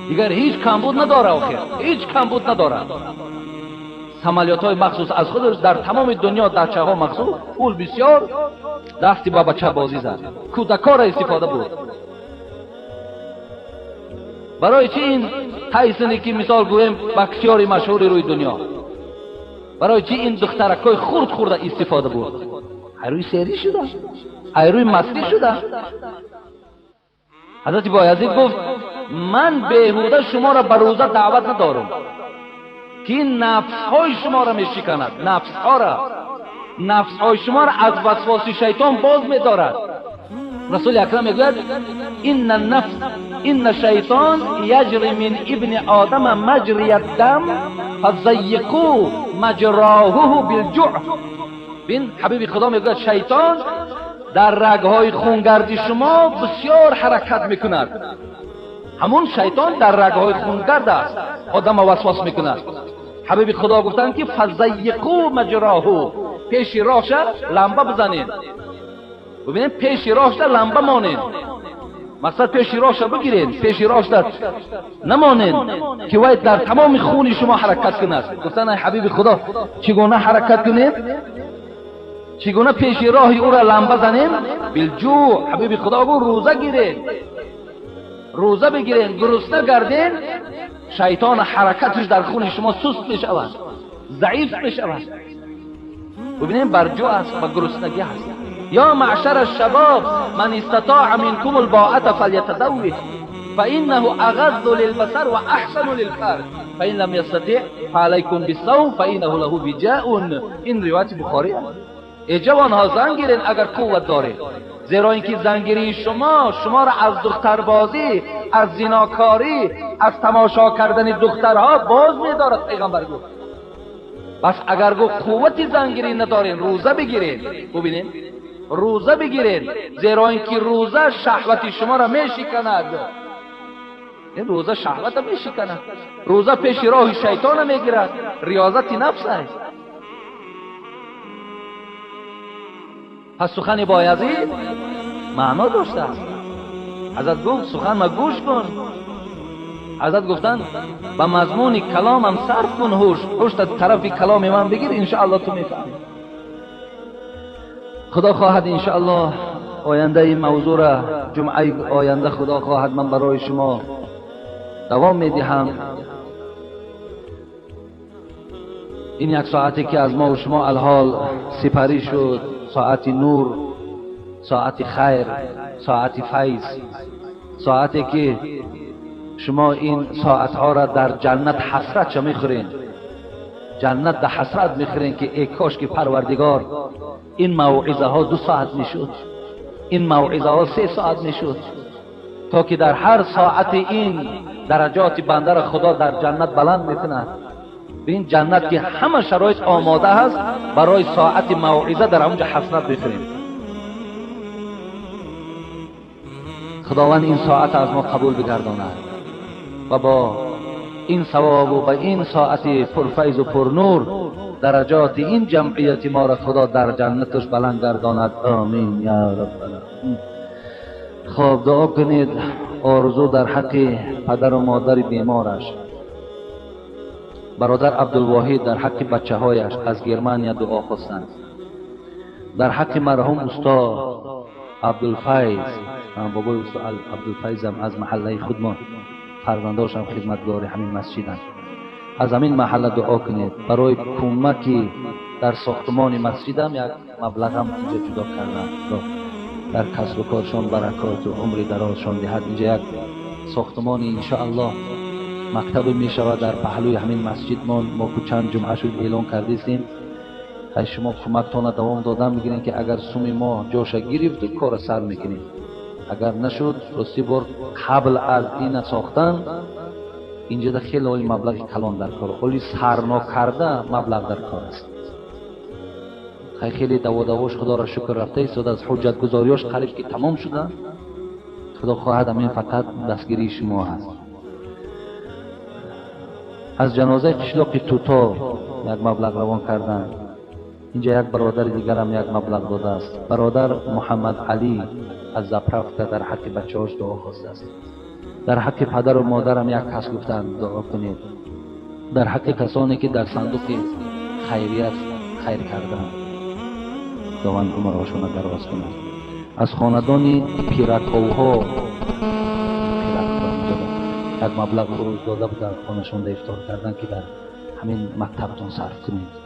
دیگر هیچ کمبود نداره، آخر هیچ کمبود نداره. عملیات های مخصوص از خودش در تمام دنیا، بچه ها مخصوص پول بسیار، دستی با بچه بازی زد، کودکان را استفاده بود. برای چی این تایسونی که مثال گویم بکسیاری مشهور روی دنیا، برای چی این دخترکای خورد خورده استفاده بود؟ ایروی سیری شده، ایروی مستی شده. حضرت بایزید گفت من بیهوده شما را به روزه دعوت ندارم که این نفس های شما را میشکند، نفس های شما را از وسواس شیطان باز می‌دارد. رسول اکرم میگوید این شیطان یجری من ابن آدم مجری الدم فضیقوا مجراه بالجوع. بین حبیب خدا میگوید شیطان در رگ‌های خونگرد شما بسیار حرکت میکند. همون شیطان در رگ‌های خونگرد است، آدم وسواس میکند. حبیب خدا گفتند که فضیقوا مجراه، پیش راهش لمبه بزنید. ببینید پیش راهش لمبه مانید، مقصد پیش راهش بگیرید، پیش راهش نمانید که وای در تمام خون شما حرکت کند. گفتند ای حبیب خدا چگونه حرکت کنید؟ چگونه پیش راه او را لمبه زنیم؟ بالجوع. حبیب خدا گفت روزه گیرید، روزه بگیرید، گرسنه گردید، شیطان حرکتش در خون شما سست می شود، ضعیف می شود. ببینید بر جوع است و گرسنگی است. یا معشر الشباب من استطاع منکم الباءة فلیتزوج فانه اغض للبصر و احسن للفرج فان لم یستطع فعلیکم بالصوم فانه له وجاء. این روایت بخاری است. ای جوانها زن گیرید اگر قوت دارید، زیرا اینکه زنگیری شما را از دختربازی، از زناکاری، از تماشا کردن دخترها باز می‌دارد. پیغمبر گفت بس اگر قوت زنگیری ندارین روزه بگیرید. ببینید روزه بگیرید، زیرا اینکه روزه شهوت شما را میشکند. این روزه شهوت میشکند، روزه پیش راه شیطان میگیرد، ریاضت نفس است. پس سخن بایزید معنا داشته است. حضرت گفت سخن ما گوش کن. حضرت گفتند به مضمون کلامم صرف کن هوش طرف کلام من بگیر، انشاءالله تو میفهمی. خدا خواهد انشاءالله آینده این موضوع را جمعه آینده خدا خواهد من برای شما دوام میدهم. این یک ساعتی که از ما و شما الحال سپری شد، ساعت نور، ساعت خیر، ساعت فیض، ساعتی که شما این ساعتها را در جنت حسرت چه میخورین، جنت در حسرت میخورین که ای کاش که پروردگار این موعظه ها 2 ساعت میشد، این موعظه ها 3 ساعت میشد، تا که در هر ساعت این درجات بنده را خدا در جنت بلند میکند. به این جنت که همه شرایط آماده است برای ساعت موعظه در اونجا حسرت بخوریم. خداوند این ساعت از ما قبول بگرداند و با این ثواب و به این ساعت پرفیض و پرنور درجات این جمعیت ما را خدا در جنتش بلند گرداند. آمین یا رب العالمین. خب دعا کنید آرزو در حق پدر و مادر بیمارش، برادر عبدالواحد در حق بچه هایش از گرمانیا دعا خواستند، در حق مرحوم استاد عبدالفیض، بابای استاد عبدالفیض هم از محله خود ما فرزنداش هم خدمتگار همین مسجدند، از همین محله دعا کنید. برای کمکی در ساختمان مسجد هم یک مبلغ هم اینجا جدا کردن در کسب و کارشان برکات و عمر درازشان دهد. اینجا یک ساختمان انشاءالله مکتب می شود در پهلوی همین مسجد. ما چند جمعه شد اعلان کردیم ای شما کمکتان دوام دادن میگیرین که اگر سوم ما جاش گرفت کار سر میکنیم، اگر نشد راستی بار قبل از این ساختن اینجا در خیلی های مبلغ کلان در کار، خیلی سرنا کرده مبلغ در کار است. خیلی دواش خدا را شکر رفته ایستاد، از حجت گزاریاش قریب که تمام شده. خدا خواهد همین فقط دستگیری شما هست. از جنازه قشلاق توتا یک مبلغ روان کردن. اینجا یک برادر دیگر هم یک مبلغ داده است. برادر محمد علی از زپرفت در حق بچه هاش دعا خواسته است. در حق پدر و مادر هم یک کس گفتند دعا کنید. در حق کسانی که در صندوق خیریت خیر کردند خداوند عمرهاشون را دراز کند. از خاندان پیرکوها یک مبلغ روز داده بود در خانه‌شان افطار کردن که در همین مکتبتون صرف کنید.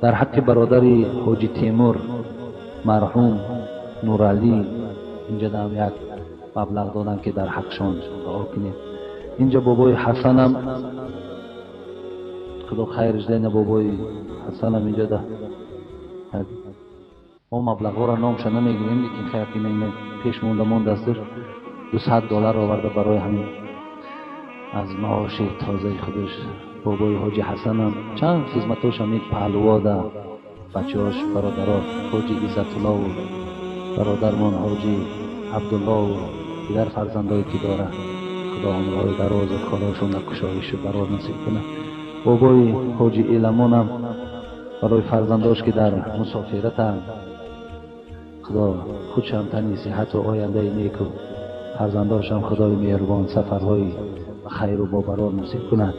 در حق برادر حاجی تیمور مرحوم نورعلی اینجا هم یک مبلغ دادن که در حقشان دعا کنید. اینجا بابای حسن هم خدا خیرش دهه، بابای حسن هم اینجا ده ما مبلغ ها را نامش نمیگیریم لیکن خیر که این پیش مونده است $200 آورده برای همین از معاش تازه خودش. بابای حاجی حسن هم چند خدمتاش هم یک پهلوها ده، بچه هاش برادرها حاجی عزت الله و برادرمان حاجی عبدالله و دیگر فرزندایی که داره خدا عمرهای دراز و کاراشون کشایش برار نصیب کنه. بابای حاجی علمان هم برای فرزنداش که در مسافرت هم خدا خودش هم تنی صحت و آینده نیک و فرزنداش هم خدای مهربان سفرهای خیر و با برار نصیب کنه.